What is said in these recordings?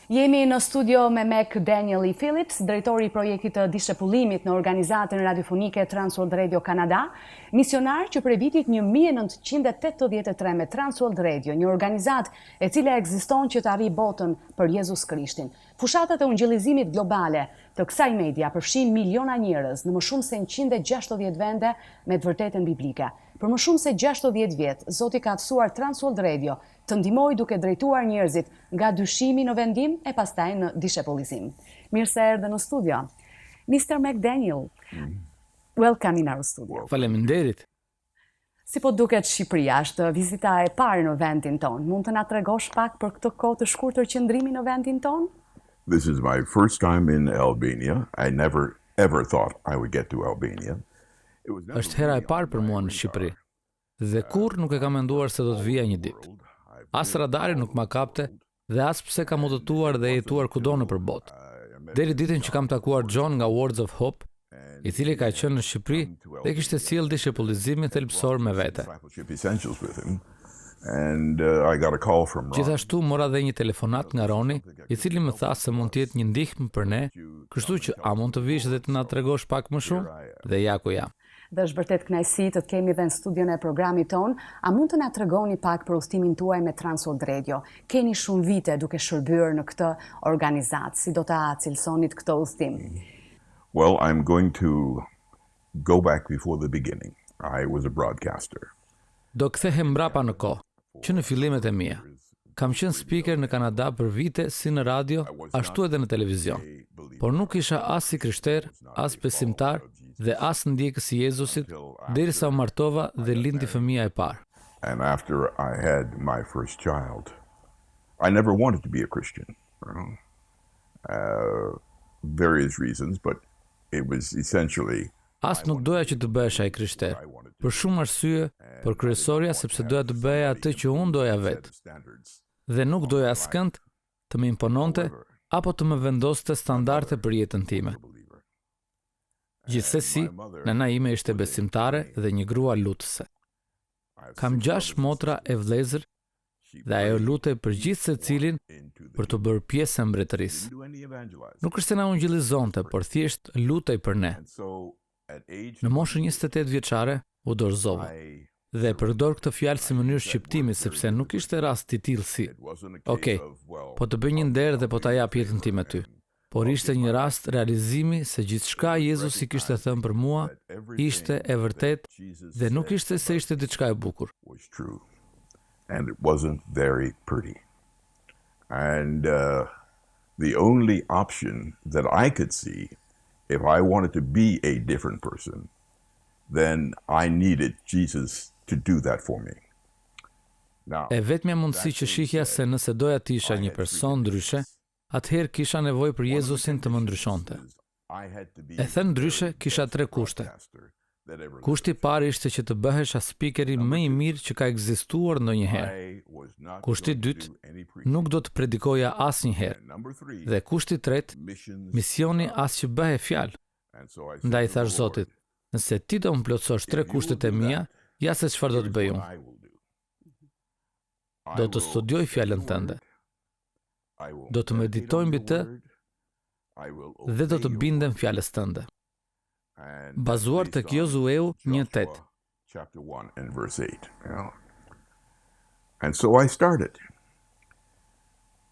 Jemi në studio me McDaniel E Phillips, drejtori i projektit të Dishepullimit në organizatën Radiofonikle Transworld Radio Kanada, misionar që prej vitit 1983 me Transworld Radio, një organizatë e cila ekziston që të arrijë botën për Jezus Krishtin. Fushatat e ungjillizimit globale të kësaj media përfshijnë miliona njerëz në më shumë se 160 vende me të vërtetën biblike. Për më shumë se 60 vjet, Zoti ka mësuar Transworld Radio të ndihmojë duke drejtuar njerëzit nga dyshimi në vendim e pastaj në dishepullizim. Mirë se erdhe në studio. Mr. McDaniel, welcome in our studio. Faleminderit. Si po duket Shqipëria, është vizita e parë në vendin tonë. Mund të na tregosh pak për këtë kohë të shkurtër qëndrimi në vendin tonë? This is my first time in Albania. I never ever thought I would get to Albania. Është hera e parë për mua në Shqipëri. Dhe kurrë nuk e kam menduar se do të vija një ditë. As radari nuk ma kapte dhe as pse kam udhëtuar dhe jetuar kudo nëpër botë. Deri ditën që kam takuar John nga Words of Hope, i cili ka qenë në Shqipëri dhe kishte sjellë Dishepullizimin thelbësor me vete. Gjithashtu mora dhe një telefonat nga Roni, i cili më tha se mund të jetë një ndihmë për ne, kështu që a mund të vish dhe të na tregosh pak më shumë? Dhe ja ku jam. Dhe është vërtet kënaqësi të të kemi dhe në studion e programit ton. A mund të na tregoni pak për udhëtimin tuaj me Transworld Radio? Keni shumë vite duke shërbyer në këtë organizatë. Si do ta cilësonit këtë udhëtim? Well, I'm going to go back before the beginning. I was a broadcaster. Do kthehem mbrapa në kohë, që në fillimet e mia. Kam qenë speaker në Kanada për vite si në radio, ashtu edhe në televizion. Por nuk isha as si krishter, as besimtar dhe as ndjekës i Jezusit, derisa u martova dhe lindi fëmia e parë. And after I had my first child, I never wanted to be a Christian. Various reasons, but it was essentially As nuk doja që të bëhesha i krishter. Për shumë arsye, por kryesorja sepse doja të bëja atë që unë doja vetë. Dhe nuk doja askënd të më impononte apo të më vendoste standarde për jetën time. Gjithsesi, nëna ime ishte besimtare dhe një grua lutëse. Kam 6 motra e vëllezër dhe ajo lutej për gjithë secilin për të bërë pjesë e mbretërisë. Nuk është se na ungjillizonte, por thjesht lutej për ne. Në moshën 28 vjeçare u dorëzova dhe përdor këtë fjalë si mënyrë shqiptimi sepse nuk ishte rast i tillë si "Okej, po të bëj një nder dhe po ta jap jetën time ty." Por ishte një rast realizimi se gjithçka Jezusi kishte thënë për mua ishte e vërtet dhe nuk ishte se ishte diçka e bukur. And it wasn't very pretty. And the only option that I could see, if I wanted to be a different person, then I needed Jesus to do that for me. Now, E vetmja mundësi që shihja se nëse doja të isha një person ndryshe, atëherë kisha nevojë për Jezusin të më ndryshonte. E thënë ndryshe, kisha 3 kushte. Kushti i parë ishte që të bëhesha speakeri më i mirë që ka ekzistuar ndonjëherë. Kushti i dytë, nuk do të predikoja asnjëherë. Dhe kushti i tretë, misioni as që bëhe fjalë. Ndaj thash Zotit, nëse ti do më plotësosh 3 kushtet e mia, ja se çfarë do të bëj unë. Do të studioj fjalën tënde. Do të meditoj mbi të dhe do të bindem fjalës tënde. Bazuar tek Josueu 1:8. Chapter 1 and verse 8. And so I started.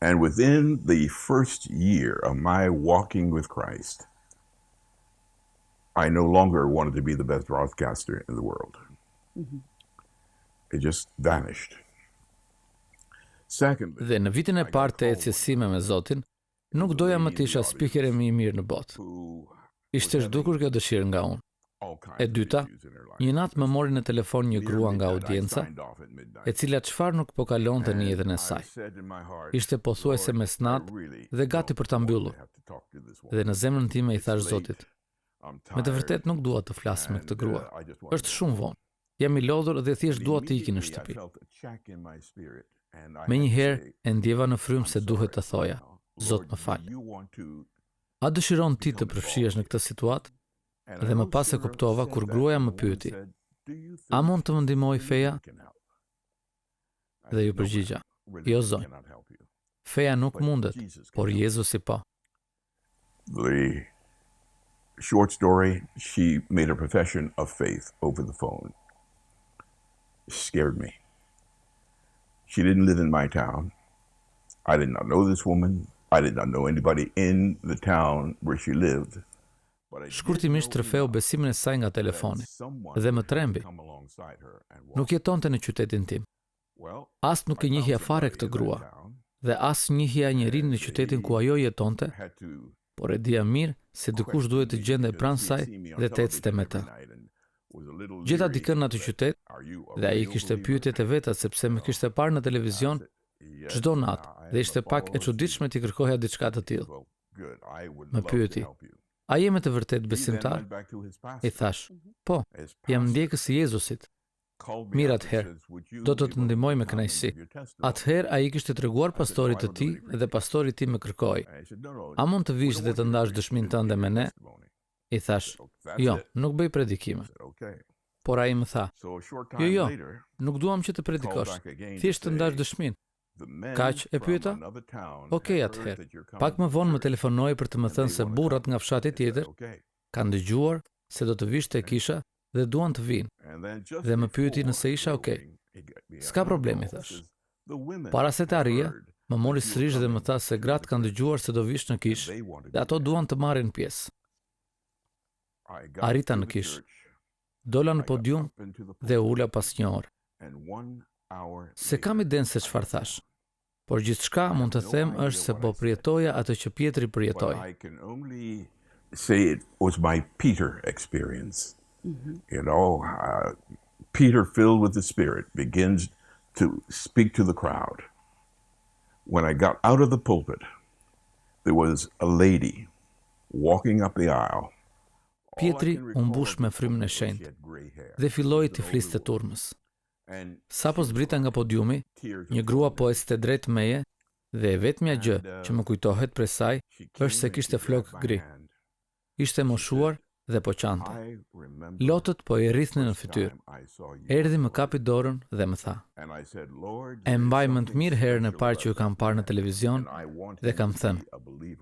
And within the first year of my walking with Christ, I no longer wanted to be the best broadcaster in the world. It just vanished. Secondly, Dhe në vitin e parë të ecjes sime me Zotin, nuk doja më të isha speaker më i mirë në botë. Ishte zhdukur kjo dëshirë nga unë. E dyta, një natë më mori në telefon një grua nga audienca, e cila çfarë nuk po kalonte në jetën e saj. Ishte pothuajse mesnat dhe gati për ta mbyllur. Dhe në zemrën time i thash Zotit, me të vërtet nuk dua të flas me këtë grua. Është shumë vonë. Jam i lodhur dhe thjesht dua të iki në shtëpi. Menjëherë e ndjeva në frymë se duhet të thoja, Zot më fal. A dëshiron ti të përfshihesh në këtë situatë? Dhe më pas e kuptova kur gruaja më pyeti, a mund të më ndihmoj feja? Dhe ju përgjigja, jo zonjë. Feja nuk mundet, por Jezusi po. The short story, she made a profession of faith over the phone. Scared me. She didn't live in my town. I did not know this woman. I did not know anybody in the town where she lived. Shkurtimisht trofeu besimin e saj nga telefoni dhe më trembi. Nuk jetonte në qytetin tim. As nuk e njihja fare këtë grua dhe as njihja njerinë në qytetin ku ajo jetonte, por e dija mirë se dikush duhet të gjendej pranë saj dhe të ecte me të. Gjeta dikën në atë qytet dhe ai kishte pyetjet e veta sepse më kishte parë në televizion çdo natë dhe ishte pak e çuditshme t'i kërkoja diçka të tillë. Më pyeti: "A jemi të vërtet besimtar?" I thash: "Po, jam ndjekës i Jezusit." "Mirë atëherë, do të të ndihmoj me kënaqësi." Atëherë ai kishte treguar pastorit të tij dhe pastori i tij më kërkoi: "A mund të vish dhe të ndash dëshminë tënde me ne?" I thash: "Jo, nuk bëj predikime." Por ai më tha: Jo, nuk duam që të predikosh, thjesht të ndash dëshminë." "Kaq?" e pyeta. "Okej, atëherë." Pak më vonë më telefonoi për të më thënë se burrat nga fshati tjetër kanë dëgjuar se do të vish te kisha dhe duan të vinë. Dhe më pyeti nëse isha okay. "S'ka problemi", thash. Para se të arrija, më mori sërish dhe më tha se gratë kanë dëgjuar se do vish në kishë dhe ato duan të marrin pjesë. Arrita në kishë. Dola në podium dhe ula pas një orë. Se kam iden se çfarë thash, por gjithçka mund të them është se po përjetoja atë që Pietri përjetoi. I can only say it was my Peter experience. You know, Peter filled with the Spirit begins to speak to the crowd. When I got out of the pulpit, there was a lady walking up the aisle. Pietri u mbush me frymën e shenjtë dhe filloi të fliste turmës. Sa po zbrita nga podiumi, një grua po ecte drejt meje dhe e vetmja gjë që më kujtohet prej saj është se kishte flokë gri. Ishte moshuar dhe po qante. Lotët po i rrithnin në fytyrë. Erdhi më kapi dorën dhe më tha: "E mbaj më të mirë herën e parë që ju kam parë në televizion dhe kam thënë: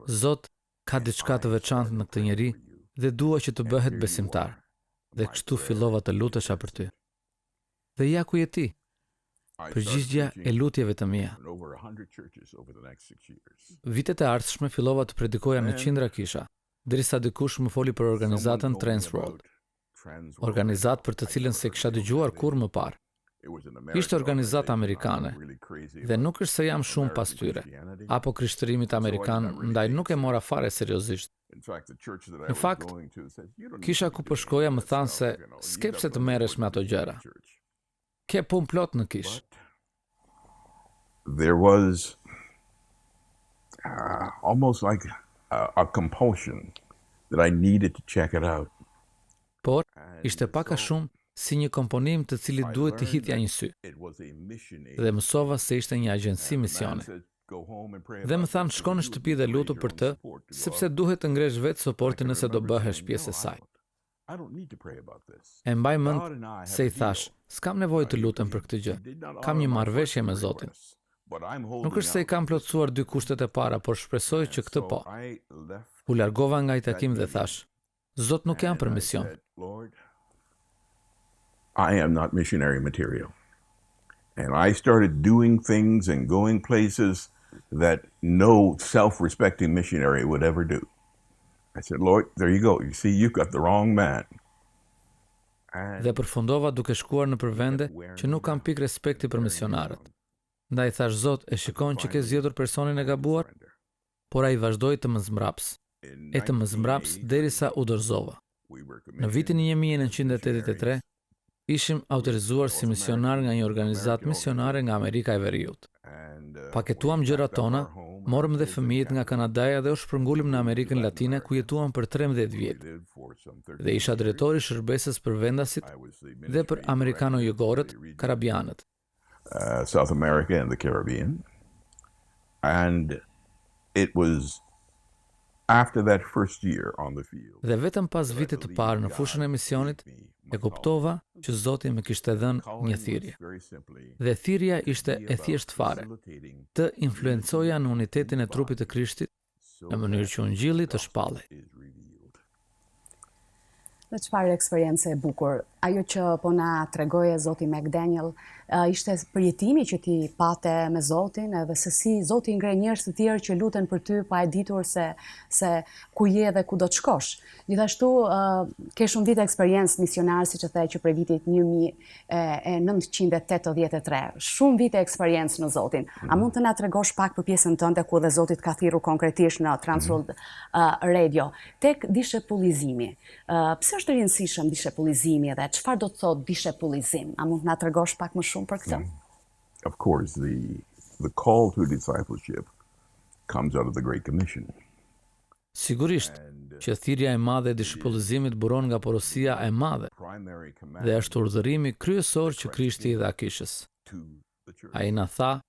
Zot, ka diçka të veçantë në këtë njeri dhe dua që të bëhet besimtar." Dhe kështu fillova të lutesha për ty. Dhe ja ku je ti, përgjigjja e lutjeve të mia. Vitet e ardhshme fillova të predikoja në qindra kisha, derisa dikush më foli për organizatën Transworld. Organizatë për të cilën se kisha dëgjuar kurrë më parë. Ishte organizatë amerikane dhe nuk është se jam shumë pas tyre, apo krishtërimit amerikan, ndaj nuk e mora fare seriozisht. Në fakt, kisha ku po shkoja më thanë se s'ke pse të merresh me ato gjëra. Ke punë plot në kishë. There was almost like a compulsion that I needed to check it out. Por, ishte pak a shumë si një komponim të cilit duhet të hitja një sy. Dhe mësova se ishte një agjenci misioni. Dhe më thanë shko në shtëpi dhe lutu për të, sepse duhet të ngresh vetë suportin nëse do bëhesh pjesë e saj. E mbaj mend se i thash, s'kam nevojë të lutem për këtë gjë. Kam një marrëveshje me Zotin. Nuk është se i kam plotësuar dy kushtet e para, por shpresoj që këtë po. U largova nga i takim dhe thash: Zot, nuk jam për mision. I am not missionary material. And I started doing things and going places that no self-respecting missionary would ever do. I said, Lord, there you go. You see, you've got the wrong man. Dhe përfundova duke shkuar në vende që nuk kam pik respekti për misionarët. Ndaj thash, Zot, e shikon që ke zgjedhur personin e gabuar, por ai vazhdoi të më zmraps. E të më zmraps derisa u dorëzova. Në vitin 1983 ishim autorizuar si misionar nga një organizatë misionare nga Amerika e Veriut. Paketuam gjërat tona, morëm dhe fëmijët nga Kanadaja dhe u shpërngulim në Amerikën Latine ku jetuam për 13 vjet. Dhe isha drejtori i shërbesës për vendasit dhe për amerikano-jugorët, karabianët. South America and the Caribbean. And it was After that first year on the field, Dhe vetëm pas vitit të parë në fushën e misionit, e kuptova që Zoti më kishte dhënë një thirrje. Dhe thirrja ishte e thjeshtë fare, të influencoja në unitetin e trupit të Krishtit në mënyrë që ungjilli të shpallej. Dhe çfarë eksperiencë e bukur. Ajo që po na tregoje zoti McDaniel, ishte përjetimi që ti pate me Zotin, edhe se si Zoti ngre njerëz të tjerë që luten për ty pa e ditur se ku je dhe ku do të shkosh. Gjithashtu ke shumë vite eksperiencë misionar, siç e the, që prej vitit 1983. Shumë vite eksperiencë në Zotin. A mund të na tregosh pak për pjesën tënde ku dhe Zoti ka thirrur konkretisht në Transworld Radio tek dishepullizimi? Pse është i rëndësishëm dishepullizimi dhe çfarë do të thotë dishepullizim? A mund të na tregosh pak më shumë për këtë? Of course, the call to discipleship comes out of the Great Commission. Sigurisht që thirrja e madhe e dishepullizimit buron nga porosia e madhe dhe është urdhërimi kryesor që Krishti i dha kishës. Ai na tha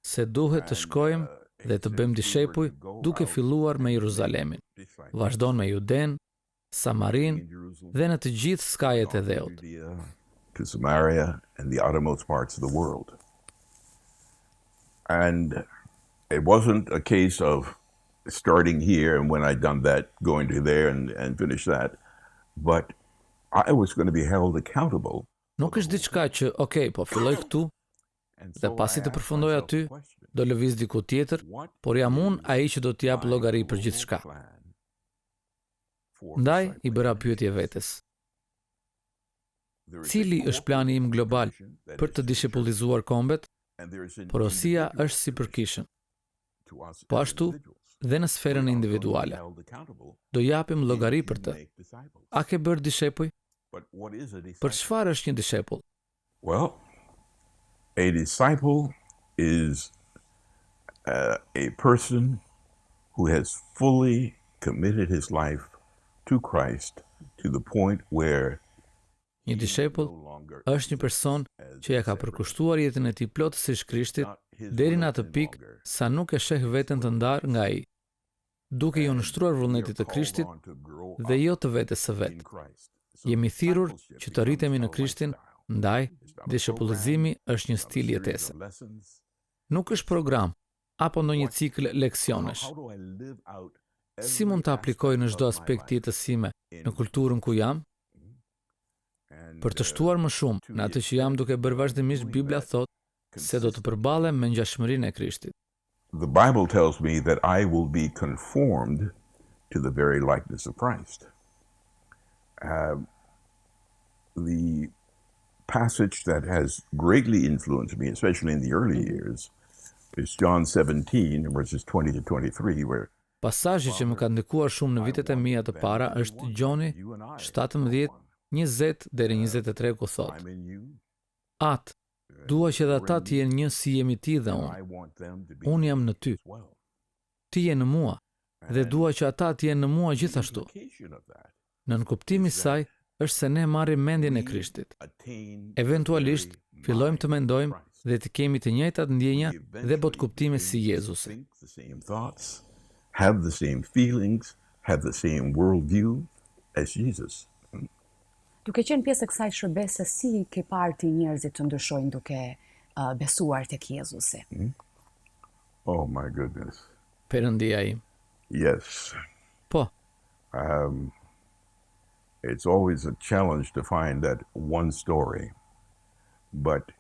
se duhet të shkojmë dhe të bëjmë dishepuj duke filluar me Jeruzalemin. Vazhdon me Juden, Samarin dhe në të gjithë skajet e dheut. To Samaria and the outermost parts of the world. And it wasn't a case of starting here and when I'd done that, going to there and finish that, but I was going to be held accountable. Nuk është diçka që, po filloj këtu, dhe pasi të përfundoj aty, do lëviz diku tjetër, por jam unë ai që do t'jap llogari për gjithçka. Ndaj i bëra pyetje vetes. Cili është plani im global për të dishepullizuar kombet? Porosia është si për kishën. Po ashtu dhe në sferën individuale. Do japim llogari për të. A ke bërë dishepuj? Për çfarë është një dishepull? Well, a disciple is a person who has fully committed his life to Christ to the point where një dishepull është një person që ja ka përkushtuar jetën e tij plotësisht Krishtit deri në atë pikë sa nuk e sheh veten të ndarë nga ai, duke iu nështruar vullnetit të Krishtit dhe jo të vetes së vet. Jemi thirrur që të rritemi në Krishtin, ndaj dishepullizimi është një stil jetese. Nuk është program apo ndonjë cikël leksionesh. Si mund të aplikoj në çdo aspekt të jetës sime në kulturën ku jam? Për të shtuar më shumë në atë që jam duke bërë vazhdimisht, Bibla thotë se do të përballem me ngjashmërinë e Krishtit. The Bible tells me that I will be conformed to the very likeness of Christ. The passage that has greatly influenced me, especially in the early years, is John 17, verses 20 to 23, where Pasazhi që më ka ndikuar shumë në vitet e mia të para është Gjoni 17, 20 deri 23 ku thotë: Atë, dua që dhe ata të jenë një si jemi ti dhe unë. Unë jam në ty. Ti je në mua dhe dua që ata të jenë në mua gjithashtu. Në nënkuptimi i saj është se ne marrim mendjen e Krishtit. Eventualisht fillojmë të mendojmë dhe të kemi të njëjtat ndjenja dhe botkuptime si Jezusi. Have the same feelings, have the same worldview as Jesus. Duke qenë pjesë e kësaj shërbese, si ke parë ti njerëzit të ndryshojnë duke besuar tek Jezusi? Oh my goodness. Perëndia im. Yes. Po. It's always a challenge to find that one story, but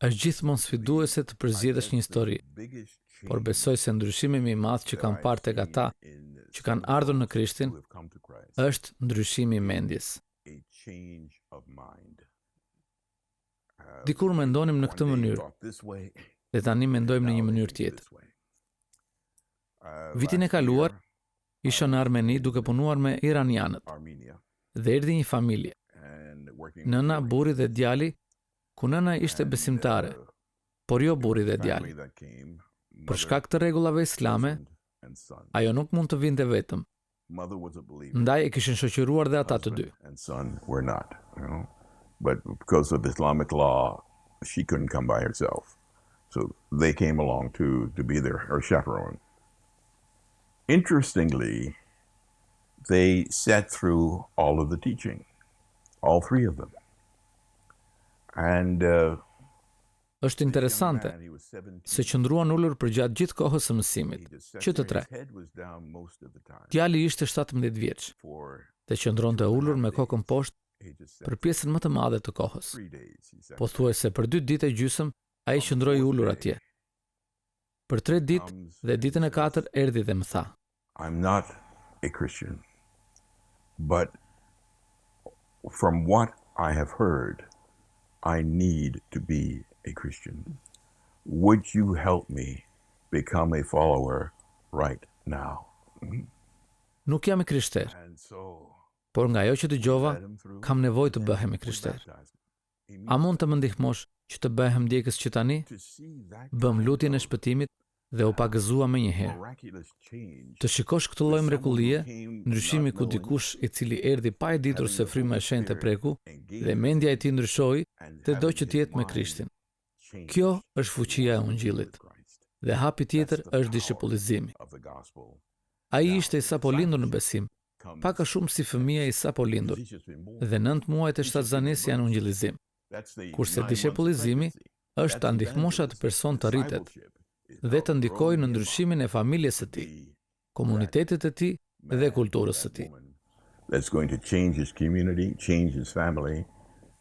është gjithmonë sfiduese të përzgjedhësh një histori, por besoj se ndryshimi më i madh që kam parë tek ata që kanë ardhur në Krishtin është ndryshimi i mendjes. Dikur mendonim në këtë mënyrë, dhe tani mendojmë në një mënyrë tjetër. Vitin e kaluar, isha në Armeni duke punuar me iranianët, dhe erdhi një familje. Nëna, burri dhe djali, ku nëna ishte besimtare, por jo burri dhe djali. Për shkak të rregullave islame, ajo nuk mund të vinte vetëm. Ndaj e kishin shoqëruar dhe ata të dy. But because of Islamic law, she couldn't come by herself. So they came along to be her chaperone. Interestingly, they sat through all of the teaching, all three of them. And Është interesante se qëndruan ullur për gjatë gjithë kohës së mësimit, që të tre. Djali ishte 17 vjeç, dhe qëndronte ullur me kokën poshtë për pjesën më të madhe të kohës. Pothuajse për 2 ditë e gjysmë ai qëndroi ullur atje. Për 3 ditë dhe ditën e 4 erdhi dhe më tha: I'm not a Christian, but from what I have heard, I need to be a Christian. Would you help me become a follower right now? Nuk jam i krishter, por nga ajo që dëgjova, kam nevojë të bëhem i krishter. A mund të më ndihmosh që të bëhem ndjekës që tani? Bëm lutjen e shpëtimit dhe u pagëzua me njëherë. Të shikosh këtë lloj mrekullie, ndryshimi ku dikush i cili erdhi pa e ditur se fryma e shenjtë e preku dhe mendja e tij ndryshoi, të do që të jetë me Krishtin. Kjo është fuqia e ungjillit. Dhe hapi tjetër është dishepullizimi. Ai ishte i sapo lindur në besim, pak a shumë si fëmia i sapo lindur, dhe 9 muajt e shtatzanisë janë ungjillizim. Kurse dishepullizimi është ta ndihmosh atë person të rritet dhe të ndikojë në ndryshimin e familjes së tij, komunitetit të tij dhe kulturës së tij. That's going to change his community, change his family,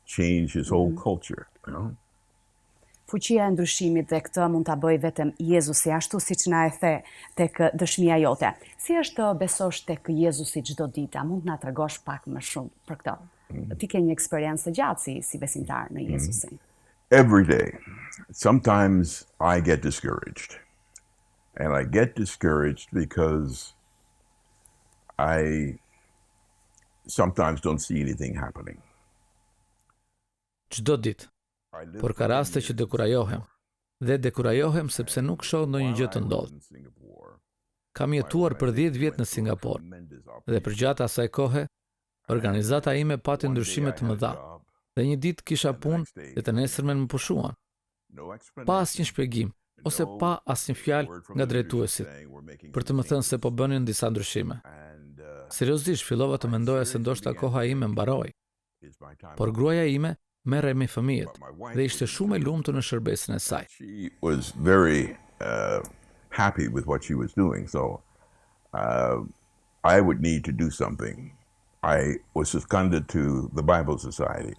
change his whole culture, you know? Fuqia e ndryshimit dhe këtë mund ta bëjë vetëm Jezusi, ashtu siç na e the tek dëshmia jote. Si është të besosh tek Jezusi çdo ditë? A mund na tregosh pak më shumë për këtë? Ti ke një eksperiencë të gjatë si besimtar në Jezusin. Every day. Sometimes I get discouraged. And I get discouraged because I sometimes don't see anything happening. Çdo ditë. Por ka raste që dekurajohem, dhe dekurajohem sepse nuk shoh ndonjë gjë të ndodhë. Kam jetuar për 10 vjet në Singapur, dhe për gjatë asaj kohe, organizata ime pati ndryshime të mëdha, dhe një ditë kisha punë dhe të nesërmen më pushuan. Pa asnjë shpjegim, ose pa asnjë fjalë nga drejtuesit, për të më thënë se po bënin disa ndryshime. Seriozisht fillova të mendoja se ndoshta koha ime mbaroi. Por gruaja ime merrej me fëmijët dhe ishte shumë e lumtur në shërbesin e saj. She was very happy with what she was doing, so I would need to do something. I was seconded to the Bible Society.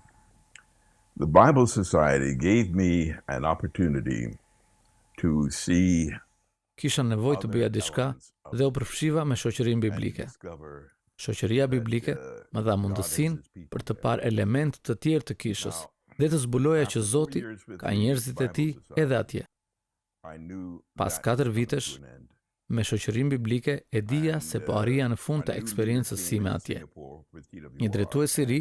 The Bible Society gave me an opportunity to see. Kisha nevojë të bëja diçka dhe u përfshiva me shoqërinë biblike. Shoqëria biblike më dha mundësinë për të parë elemente të tjerë të kishës dhe të zbuloja që Zoti ka njerëzit e tij edhe atje. Pas 4 vitesh, me shoqërinë biblike e dija se po arrija në fund të eksperiencës sime atje. Një drejtues i ri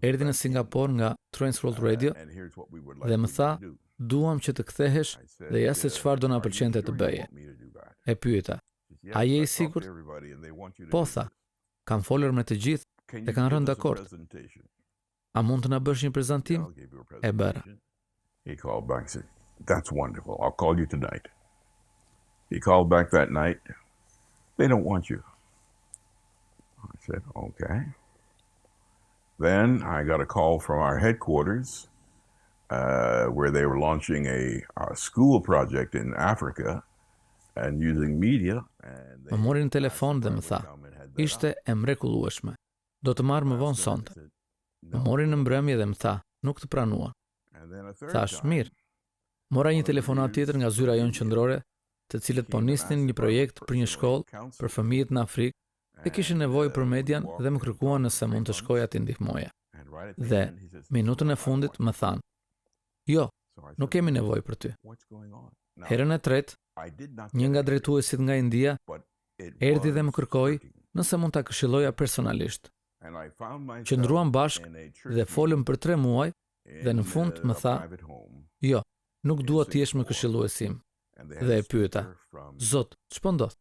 erdhi në Singapur nga Transworld Radio dhe më tha, duam që të kthehesh dhe ja se çfarë do na pëlqente të bëje. E pyeta, a je i sigurt? Po, tha, kam folur me të gjithë dhe kanë rënë dakord. A mund të na bësh një prezantim? E bëra. He called back and said, "That's wonderful. I'll call you tonight." He called back that night. They don't want you. I said, "Okay." Then I got a call from our headquarters where they were launching a school project in Africa and using media. Më mori në telefon dhe më tha, ishte e mrekullueshme. Do të marr më vonë sonte. Më mori në mbrëmje dhe më tha, nuk të pranua. Thash, mirë. Mora një telefonat tjetër nga zyra jonë qendrore, të cilët po nisnin një projekt për një shkollë për fëmijët në Afrikë dhe kishin nevojë për median dhe më kërkuan nëse mund të shkoja t'i ndihmoja. Dhe minutën e fundit më thanë, jo, nuk kemi nevojë për ty. Herën e tretë, një nga drejtuesit nga India erdhi dhe më kërkoi nëse mund ta këshilloja personalisht. Qëndruam bashkë dhe folëm për 3 muaj dhe në fund më tha, jo, nuk dua të jesh më këshilluesim. Dhe e pyeta, Zot, ç'po ndodh?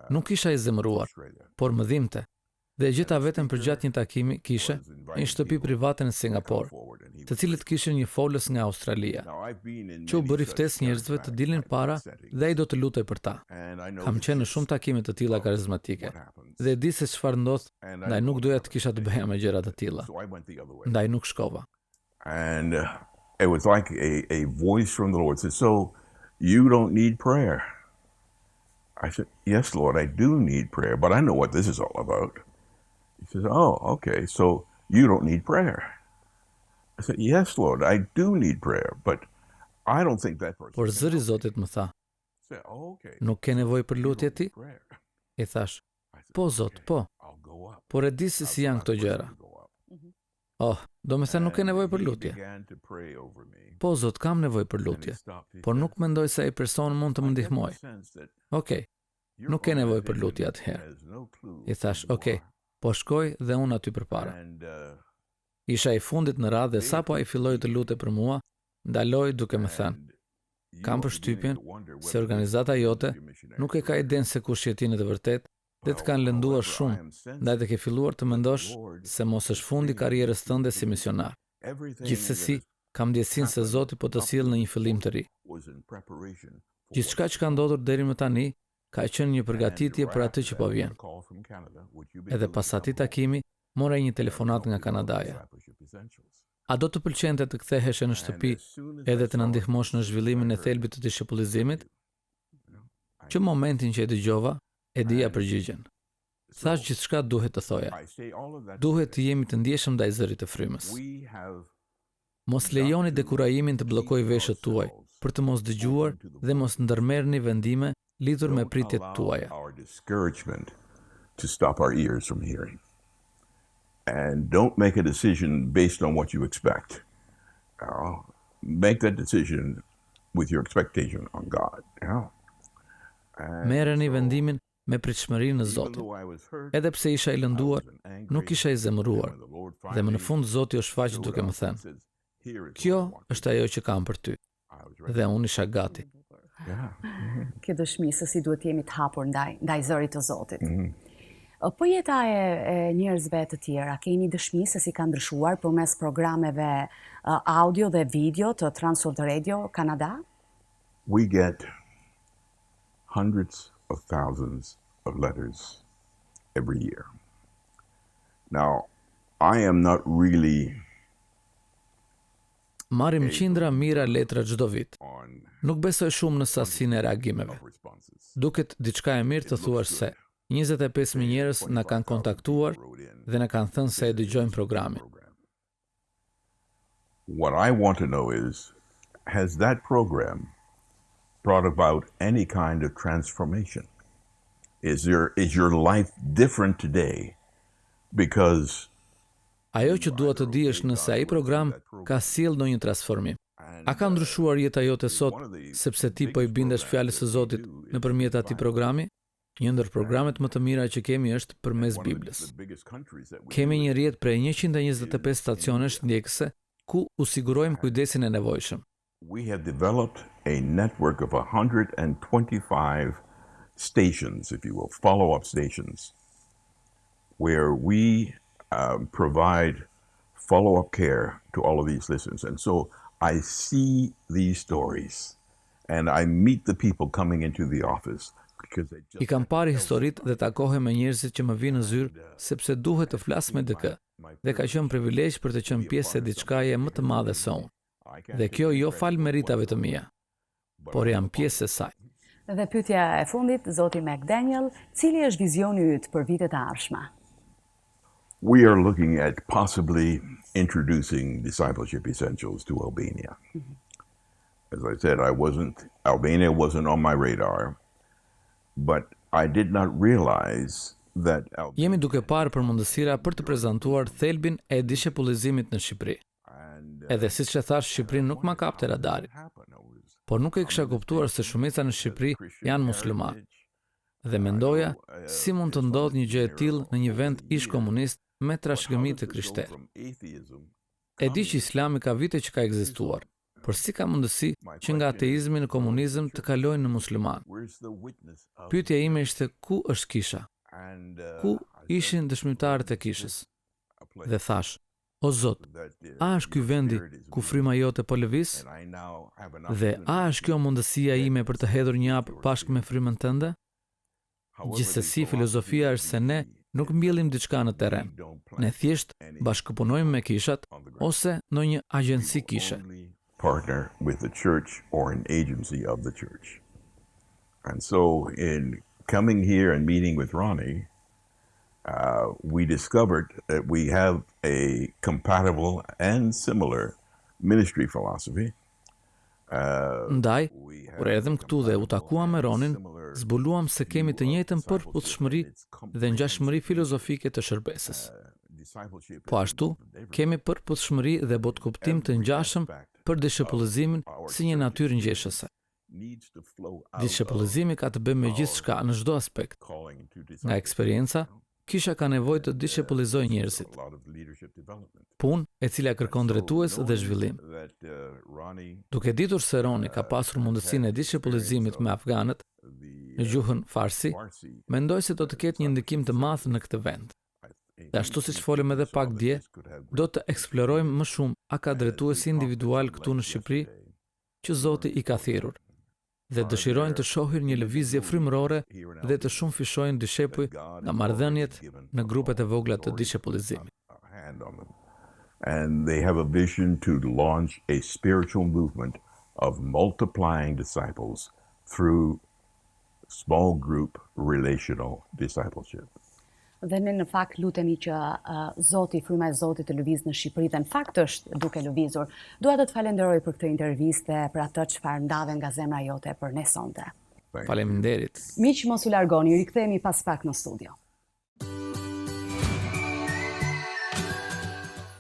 Nuk isha i zemëruar, por më dhimbte. dhe e gjeta veten përgjatë një takimi kishe në një shtëpi private në Singapur, të cilët kishin një folës nga Australia, që u bëri ftesë njerëzve të dilnin para dhe ai do të lutej për ta. Kam qenë në shumë takime të tilla karizmatike dhe e di se çfarë ndodh, ndaj nuk doja të kisha të bëja me gjëra të tilla. Ndaj nuk shkova. And it was like a voice from the Lord said, "So you don't need prayer." I said, "Yes, Lord, I do need prayer, but I know what this is all about." He says, "Oh, okay, so you don't need prayer." I said, "Yes, Lord, I do need prayer, but I don't think that person." Por zëri i Zotit më tha, said, "Oh, okay. "Nuk ke nevojë për lutje ti?" Prayer." I thash, I said, "Po Zot, po, "I'll go up." por e di se si janë këto gjëra." Oh, do me thënë nuk ke nevojë për lutje. Po Zot, kam nevojë për lutje, por nuk mendoj se ai person mund të më ndihmojë. Okej, nuk ke nevojë për lutje atëherë. I thash, "Okej, po shkoj dhe unë aty përpara." Isha i fundit në radhë dhe sapo ai filloi të lutej për mua, ndaloi duke më thënë, "Kam përshtypjen se organizata jote nuk e ka idenë se kush je ti në të vërtetë dhe të kanë lënduar shumë, ndaj të ke filluar të mendosh se mos është fundi i karrierës tënde si misionar. Gjithsesi, kam ndjesinë se Zoti po të sjellë në një fillim të ri. Gjithçka që ka ndodhur deri më tani ka qenë një përgatitje për atë që po vjen." Edhe pas atij takimi, mora një telefonat nga Kanadaja. "A do të pëlqente të ktheheshe në shtëpi edhe të na ndihmosh në zhvillimin e thelbit të dishepullizimit?" Që momentin që e dëgjova, e dija përgjigjen. Thash gjithçka duhet të thoja. Duhet të jemi të ndjeshëm ndaj zërit të frymës. Mos lejoni dekurajimin të bllokojë veshët tuaj, për të mos dëgjuar dhe mos ndërmerrni vendime lidhur me pritjet tuaja. To stop our ears from hearing. And don't make a decision based on what you expect. Make that decision with your expectation on God. Merreni vendimin me pritshmëri në Zotin. Edhe pse isha i lënduar, nuk isha i zemëruar, dhe më në fund Zoti u shfaq duke më thënë, "Kjo është ajo që kam për ty." Dhe unë isha gati. Kjo dëshmi se si duhet jemi të hapur ndaj zërit të Zotit. Po jeta e njerëzve të tjera, keni dëshmi se si ka ndryshuar përmes programeve audio dhe video të Transworld Radio Kanada? We get hundreds of thousands of letters every year. Now, I am not really Marrim qindra mira letra çdo vit. Nuk besoj shumë në sasinë e reagimeve. Duket diçka e mirë të thuash se 25.000 njerëz na kanë kontaktuar dhe na kanë thënë se e dëgjojnë programin. What I want to know is, has that program brought about any kind of transformation? Is your life different today because Ajo që dua të di është nëse ai program ka sjellë ndonjë transformim. A ka ndryshuar jeta jote sot sepse ti po i bindesh fjalës së Zotit nëpërmjet atij programi? Një ndër programet më të mira që kemi është përmes Biblës. Kemi një rrjet prej 125 stacionesh ndjekëse ku u sigurojmë kujdesin e nevojshëm. We have developed a network of 125 stations, if you will, follow-up stations, where we provide follow-up care to all of these listeners. And so I see these stories and I meet the people coming into the office. I kam parë historitë dhe takohem me njerëzit që më vinë në zyrë sepse duhet të flas me dikë dhe ka qenë privilegj për të qenë pjesë e diçkaje më të madhe se unë. Dhe kjo jo fal meritave të mia, por jam pjesë e saj. Dhe pyetja e fundit, Zoti McDaniel, cili është vizioni yt për vitet e ardhshme? We are looking at possibly introducing discipleship essentials to Albania. As I said, Albania wasn't on my radar, but I did not realize that Jemi duke parë përmundësira për të prezantuar thelbin e dishepullizimit në Shqipëri. Edhe siç e thash, Shqipërinë nuk ma kapte radarit. Por nuk e kisha kuptuar se shumica në Shqipëri janë muslimanë. Dhe mendoja, si mund të ndodhë një gjë e tillë në një vend ish komunist me trashëgimi të krishterë. E di që Islami ka vite që ka ekzistuar, por si ka mundësi që nga ateizmi në komunizëm të kalojnë në musliman? Pyetja ime ishte ku është kisha? Ku ishin dëshmitarët e kishës. Dhe thash, o Zot, a është ky vendi ku fryma jote po lëviz? Dhe a është kjo mundësia ime për të hedhur një hap bashkë me frymën tënde? Gjithsesi, filozofia është se ne nuk mbjellim diçka në terren. Ne thjesht bashkëpunojmë me kishat ose në një agjenci kishe. Partner with the church or an agency of the church. And so in coming here and meeting with Ronnie, we discovered that we have a compatible and similar ministry philosophy. Ndaj, kur erdhëm këtu dhe u takuam me Ronin, zbuluam se kemi të njëjtën përputhshmëri dhe ngjashmëri filozofike të shërbesës. Po ashtu, kemi përputhshmëri dhe botkuptim të ngjashëm për dishepullizimin si një natyrë ngjeshëse. Dishepullizimi ka të bëjë me gjithçka në çdo aspekt. Nga eksperienca, kisha ka nevojë të dishepullizojë njerëzit. Punë e cila kërkon drejtues dhe zhvillim. Duke ditur se Roni ka pasur mundësinë e dishepullizimit me afganët në gjuhën farsi, mendoj se do të ketë një ndikim të madh në këtë vend. Dhe ashtu siç folëm edhe pak dje, do të eksplorojmë më shumë a ka drejtues individual këtu në Shqipëri që Zoti i ka thirrur dhe dëshirojnë të shohin një lëvizje frymërore dhe të shumë fishojnë dishepuj nga marrëdhëniet në grupet e vogla të dishepullizimit. And they have a vision to launch a spiritual movement of multiplying disciples through small group relational discipleship. Dhe ne në fakt lutemi që Zoti, fryma e Zotit të lëviz në Shqipëri dhe në fakt është duke lëvizur. Dua të falenderoj për këtë intervistë e për atë çfarë ndave nga zemra jote për ne sonte. Faleminderit. Miq, mos u largoni, rikthehemi pas pak në studio.